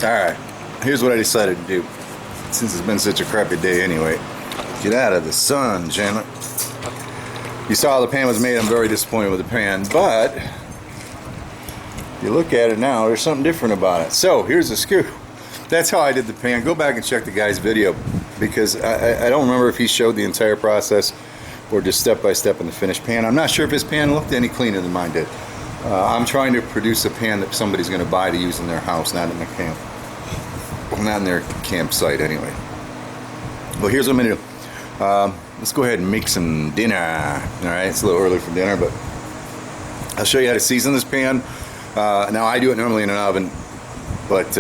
Alright, here's what I decided to do. Since it's been such a crappy day anyway. Get out of the sun, Janet. You saw how the pan was made. I'm very disappointed with the pan, but you look at it now, there's something different about it. So here's the screw. That's how I did the pan. Go back and check the guy's video, because I don't remember if he showed the entire process or just step by step in the finished pan. I'm not sure if his pan looked any cleaner than mine did. I'm trying to produce a pan that somebody's going to buy to use in their house, not in the camp. Well, not in their campsite anyway. Well, here's what I'm going to do. Let's go ahead and make some dinner. Alright, it's a little early for dinner, but I'll show you how to season this pan. Now I do it normally in an oven, but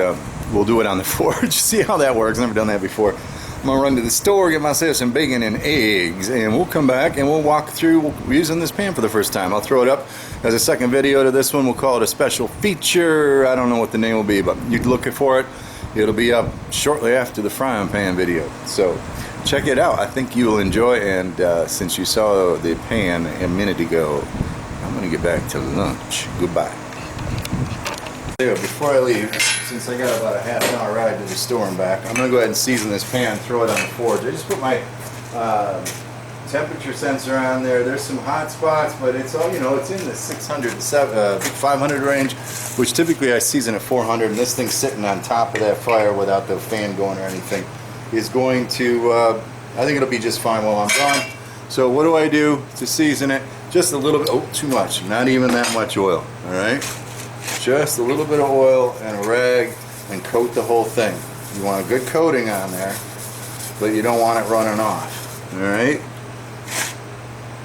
we'll do it on the forge. See how that works. Never done that before. I'm gonna run to the store, get myself some bacon and eggs, and we'll come back and we'll walk through using this pan for the first time. I'll throw it up as a second video to this one. We'll call it a special feature. I don't know what the name will be, but you can look for it. It'll be up shortly after the frying pan video. So check it out. I think you will enjoy, and since you saw the pan a minute ago, I'm gonna get back to lunch. Goodbye. Before I leave, since I got about a half an hour ride to the store and back, I'm going to go ahead and season this pan, throw it on the forge. I just put my temperature sensor on there. There's some hot spots, but it's all, it's in the 600 to 500 range, which typically I season at 400, and this thing sitting on top of that fire without the fan going or anything is going to, I think it'll be just fine while I'm gone. So what do I do to season it? Just a little bit, oh, too much, not even that much oil, all right? Just a little bit of oil and a rag and coat the whole thing. You want a good coating on there, but you don't want it running off. Alright?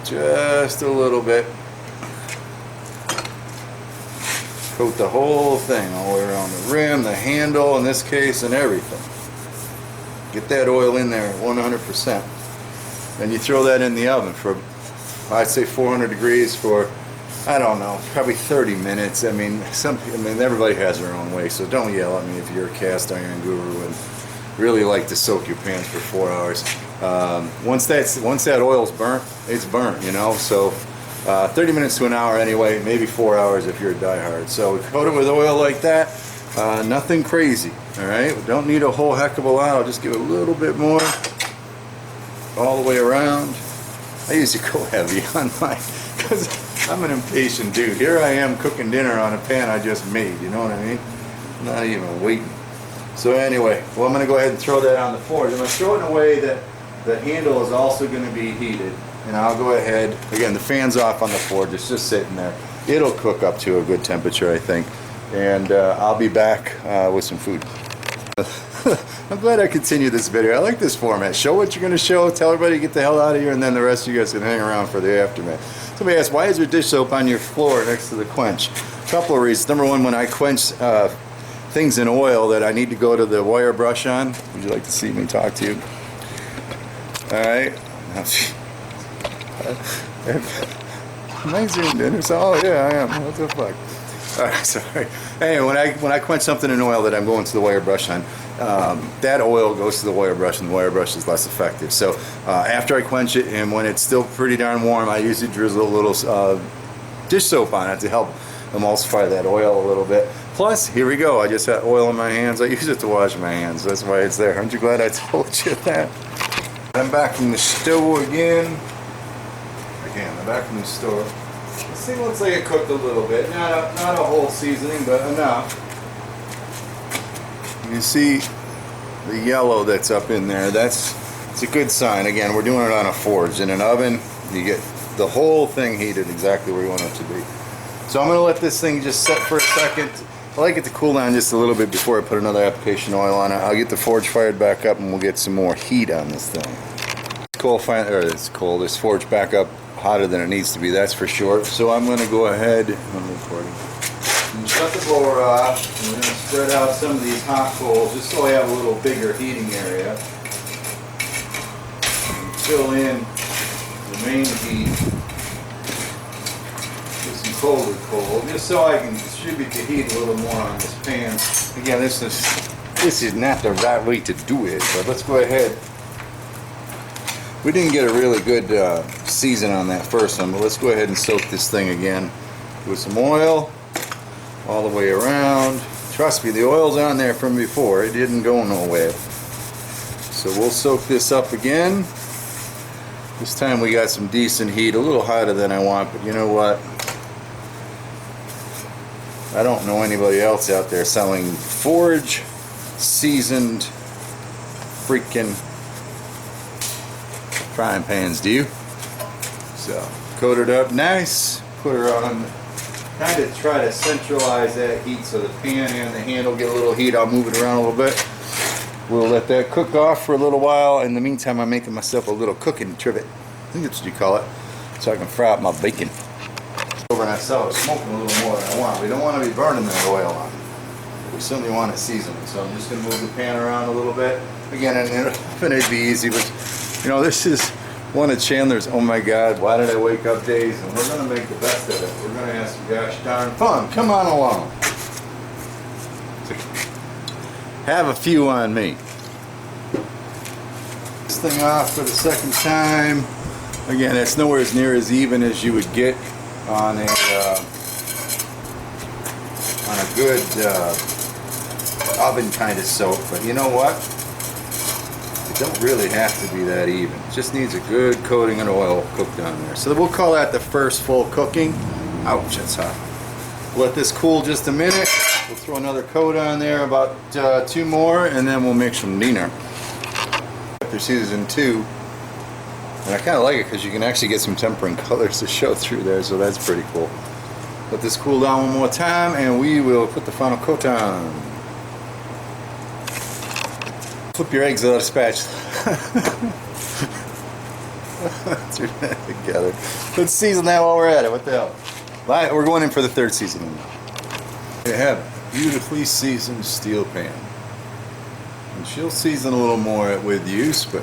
Just a little bit. Coat the whole thing all the way around the rim, the handle in this case, and everything. Get that oil in there 100%. Then you throw that in the oven for, I'd say 400 degrees for, I don't know, probably 30 minutes. I mean, everybody has their own way, so don't yell at me if you're a cast iron guru and really like to soak your pans for 4 hours. Once that oil's burnt, it's burnt, So 30 minutes to an hour anyway, maybe 4 hours if you're a diehard. So we coat it with oil like that. Nothing crazy, all right? We don't need a whole heck of a lot. I'll just give it a little bit more all the way around. I usually go heavy on mine because I'm an impatient dude. Here I am cooking dinner on a pan I just made, you know what I mean? Not even waiting. So anyway, well, I'm going to go ahead and throw that on the forge. I'm going to throw it in a way that the handle is also going to be heated. And I'll go ahead, again, the fan's off on the forge. It's just sitting there. It'll cook up to a good temperature, I think. And I'll be back with some food. I'm glad I continued this video. I like this format. Show what you're going to show, tell everybody to get the hell out of here, and then the rest of you guys can hang around for the aftermath. Somebody asked, why is there dish soap on your floor next to the quench? A couple of reasons. Number one, when I quench things in oil that I need to go to the wire brush on. Would you like to see me talk to you? Alright. Am I zoomed in? Oh yeah, I am. What the fuck? Alright, sorry. Anyway, when I quench something in oil that I'm going to the wire brush on, that oil goes to the wire brush, and the wire brush is less effective. So after I quench it, and when it's still pretty darn warm, I usually drizzle a little dish soap on it to help emulsify that oil a little bit. Plus, here we go. I just had oil in my hands. I use it to wash my hands. That's why it's there. Aren't you glad I told you that? I'm back from the store again. I'm back from the store. This thing looks like it cooked a little bit. Not a whole seasoning, but enough. You can see the yellow that's up in there. It's a good sign. Again, we're doing it on a forge. In an oven, you get the whole thing heated exactly where you want it to be. So I'm going to let this thing just set for a second. I like it to cool down just a little bit before I put another application oil on it. I'll get the forge fired back up and we'll get some more heat on this thing. It's cold. This forge back up hotter than it needs to be, that's for sure. So I'm going to go ahead and shut the blower off. I'm going to spread out some of these hot coals just so I have a little bigger heating area. And fill in the main heat with some colder coal, just so I can distribute the heat a little more on this pan. Again, this is not the right way to do it, but let's go ahead. We didn't get a really good season on that first one, but let's go ahead and soak this thing again with some oil all the way around. Trust me, the oil's on there from before. It didn't go nowhere. So we'll soak this up again. This time we got some decent heat, a little hotter than I want, but you know what? I don't know anybody else out there selling forge seasoned freaking frying pans, do you? So coat it up nice, put her on, kind of try to centralize that heat so the pan and the handle get a little heat. I'll move it around a little bit. We'll let that cook off for a little while. In the meantime, I'm making myself a little cooking trivet. I think that's what you call it. So I can fry up my bacon. Over and I saw it smoking a little more than I want. We don't want to be burning that oil on it. We certainly want it seasoned. So I'm just going to move the pan around a little bit. Again, and it'd be easy, but you know, this is one of Chandler's, oh my God, why did I wake up days? And we're going to make the best of it. We're going to have some gosh darn fun. Come on along. Have a few on me. This thing off for the second time. Again, it's nowhere as near as even as you would get on a good oven kind of soak. But you know what? It don't really have to be that even. It just needs a good coating of oil cooked on there. So we'll call that the first full cooking. Ouch, that's hot. Let this cool just a minute. We'll throw another coat on there, about 2 more, and then we'll make some dinner. After season 2, and I kind of like it because you can actually get some tempering colors to show through there, so that's pretty cool. Let this cool down one more time, and we will put the final coat on. Flip your eggs without a spatula. Do that together. Let's season that while we're at it. What the hell? We're going in for the 3rd seasoning now. We have beautifully seasoned steel pan. And she'll season a little more with use, but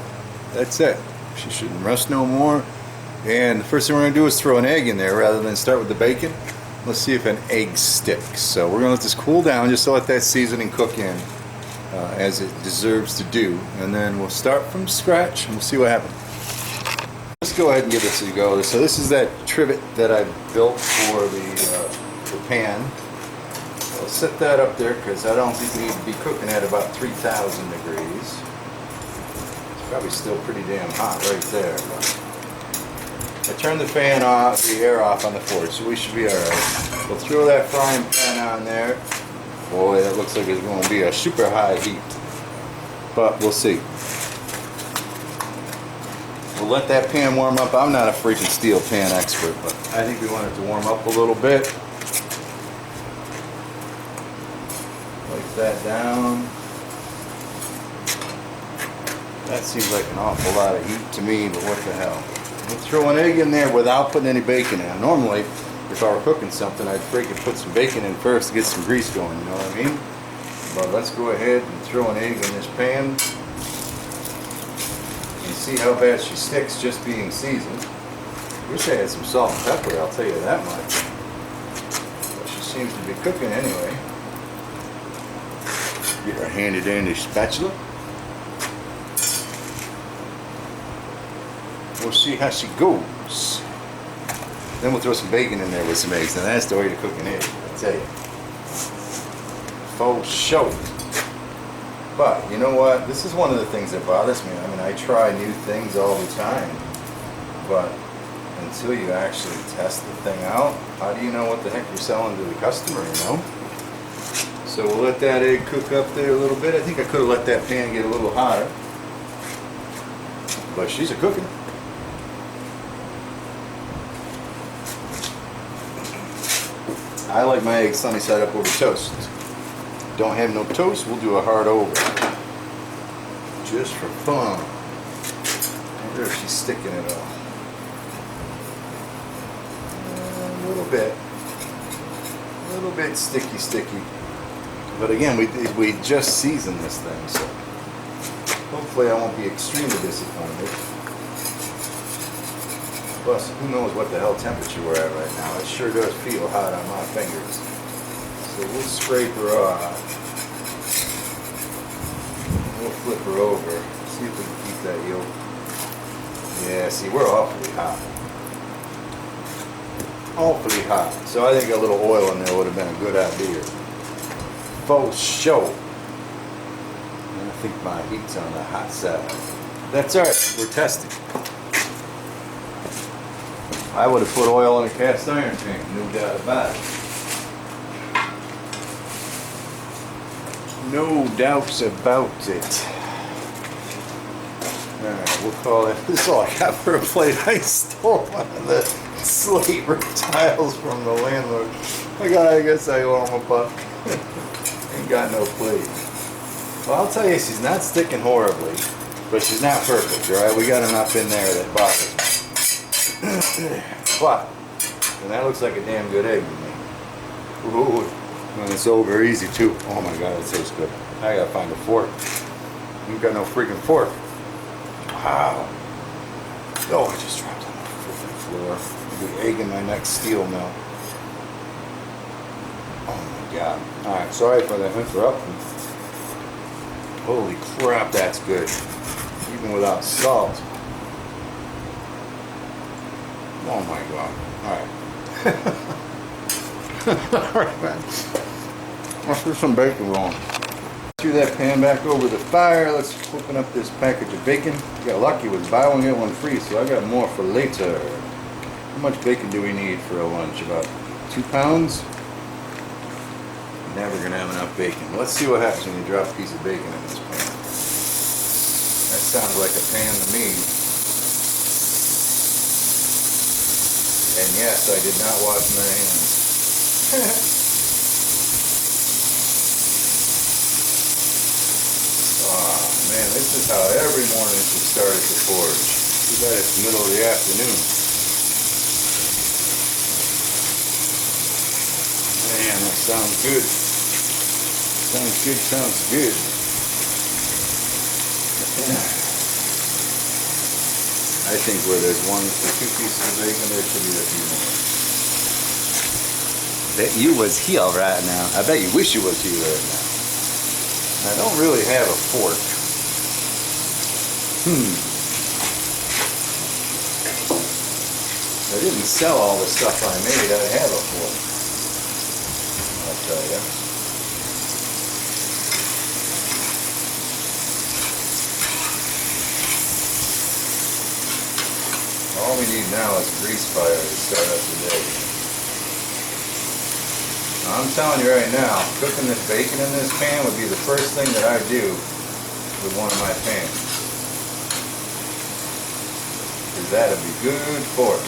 that's it. She shouldn't rust no more. And the first thing we're going to do is throw an egg in there rather than start with the bacon. Let's see if an egg sticks. So we're going to let this cool down just to let that seasoning cook in as it deserves to do. And then we'll start from scratch and we'll see what happens. Let's go ahead and give this a go. So this is that trivet that I built for the pan. I'll set that up there because I don't think we need to be cooking at about 3,000 degrees. It's probably still pretty damn hot right there. But I turned the fan off, the air off on the forge, so we should be alright. We'll throw that frying pan on there. Boy, that looks like it's going to be a super high heat. But we'll see. We'll let that pan warm up. I'm not a freaking steel pan expert, but I think we want it to warm up a little bit. Place that down. That seems like an awful lot of heat to me, but what the hell. We'll throw an egg in there without putting any bacon in. Normally, if I were cooking something, I'd freaking put some bacon in first to get some grease going, you know what I mean? But let's go ahead and throw an egg in this pan. You see how bad she sticks just being seasoned. Wish I had some salt and pepper, I'll tell you that much. But she seems to be cooking anyway. Get our handy dandy spatula. We'll see how she goes. Then we'll throw some bacon in there with some eggs. Now that's the way to cook an egg, I tell you. Faux show. But you know what? This is one of the things that bothers me. I mean, I try new things all the time, but until you actually test the thing out, how do you know what the heck you're selling to the customer, you know? So we'll let that egg cook up there a little bit. I think I could have let that pan get a little hotter, but she's a cooking. I like my eggs sunny side up over toast. Don't have no toast, we'll do a hard over. Just for fun. I wonder if she's sticking it all. A little bit. A little bit sticky. But again, we just seasoned this thing, so hopefully I won't be extremely disappointed. Plus, who knows what the hell temperature we're at right now. It sure does feel hot on my fingers. So we'll scrape her off. We'll flip her over. See if we can keep that yolk. Yeah, see, we're awfully hot. Awfully hot. So I think a little oil in there would have been a good idea. faux show. And I think my heat's on the hot side. That's alright, we're testing. I would have put oil in a cast iron pan, no doubt about it. No doubts about it. Alright, we'll call it. This is all I got for a plate. I stole one of the slate roof tiles from the landlord. I guess I owe him a buck. Ain't got no plate. Well, I'll tell you, she's not sticking horribly, but she's not perfect, alright? We got enough in there that bothers me. But, and that looks like a damn good egg to me. Ooh, and it's over easy too. Oh my god, it tastes good. I gotta find a fork. You've got no freaking fork. Wow. Oh, I just dropped on the freaking floor. I'll be egg in my next steel mill. Oh my god. Alright, sorry for that interruption. Holy crap, that's good. Even without salt. Oh my god. Alright. Alright, man. Let's put some bacon on. Threw that pan back over the fire. Let's open up this package of bacon. Got lucky with buy one get one free, so I got more for later. How much bacon do we need for a lunch? About 2 pounds? Never gonna have enough bacon. Let's see what happens when you drop a piece of bacon in this pan. That sounds like a pan to me. And yes, I did not wash my hands. Oh man, this is how every morning should start at the forge. Too bad it's the middle of the afternoon. Man, that sounds good. Sounds good, sounds good. I think where there's 1 or 2 pieces of bacon, there should be a few more. Bet you was here right now. I bet you wish you was here right now. I don't really have a fork. If I didn't sell all the stuff I made, I'd have a fork. I'll tell you. All we need now is grease fire to start up the day. Now, I'm telling you right now, cooking this bacon in this pan would be the first thing that I do with one of my pans. Because that'd be good for it.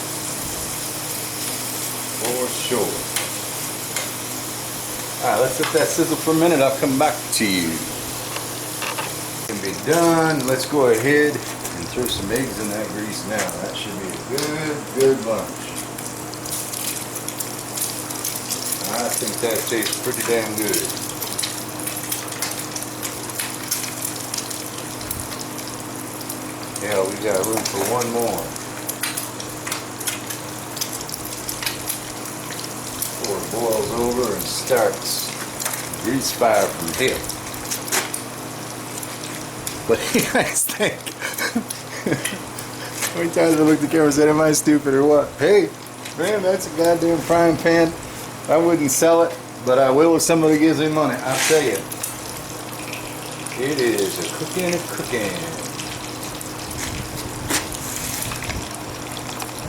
For sure. Alright, let's let that sizzle for a minute. I'll come back to you. Can be done. Let's go ahead and throw some eggs in that grease now. That should be a good lunch. I think that tastes pretty damn good. Yeah, we got room for one more. Before it boils over and starts. Grease fire from hell. What do you guys think? How many times I looked at the camera and said, am I stupid or what? Hey, man, that's a goddamn frying pan. I wouldn't sell it, but I will if somebody gives me money. I'll tell you. It is a cooking.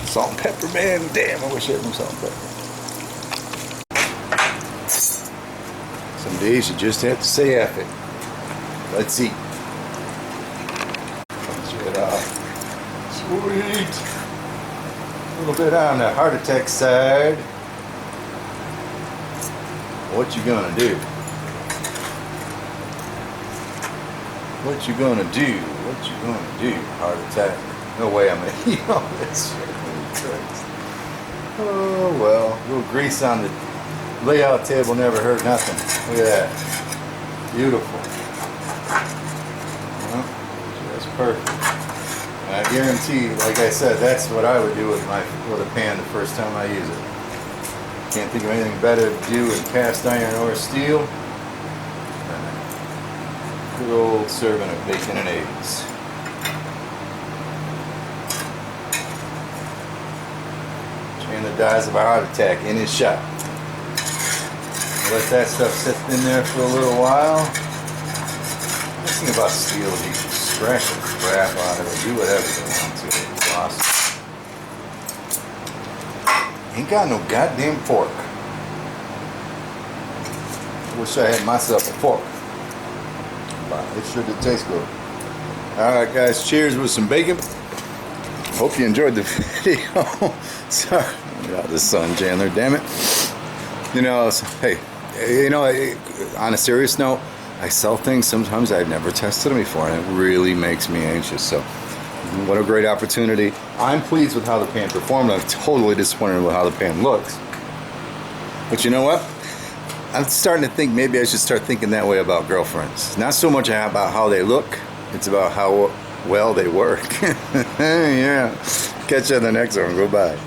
Salt and pepper, man. Damn, I wish I had some salt and pepper. Some days you just have to say F it. Let's eat. Sweet. A little bit on the heart attack side. What you gonna do? What you gonna do? What you gonna do? Heart attack. No way I'm gonna eat all this shit. Oh well. A little grease on the layout table never hurt nothing. Look at that. Beautiful. Well, just perfect. I guarantee, like I said, that's what I would do with a pan the first time I use it. Can't think of anything better to do in cast iron or steel than a good old serving of bacon and eggs. And the dies of a heart attack in his shop. Let that stuff sit in there for a little while. The thing about steel is you can scratch the crap out of it, do whatever you want to. It's awesome. Ain't got no goddamn fork. Wish I had myself a fork. But it sure did taste good. Alright guys, cheers with some bacon. Hope you enjoyed the video. Sorry about the sun, Chandler, damn it. You know, hey, you know, on a serious note, I sell things sometimes I've never tested them before, and it really makes me anxious. So, what a great opportunity. I'm pleased with how the pan performed. I'm totally disappointed with how the pan looks. But you know what? I'm starting to think maybe I should start thinking that way about girlfriends. Not so much about how they look, it's about how well they work. Yeah. Catch you on the next one. Goodbye.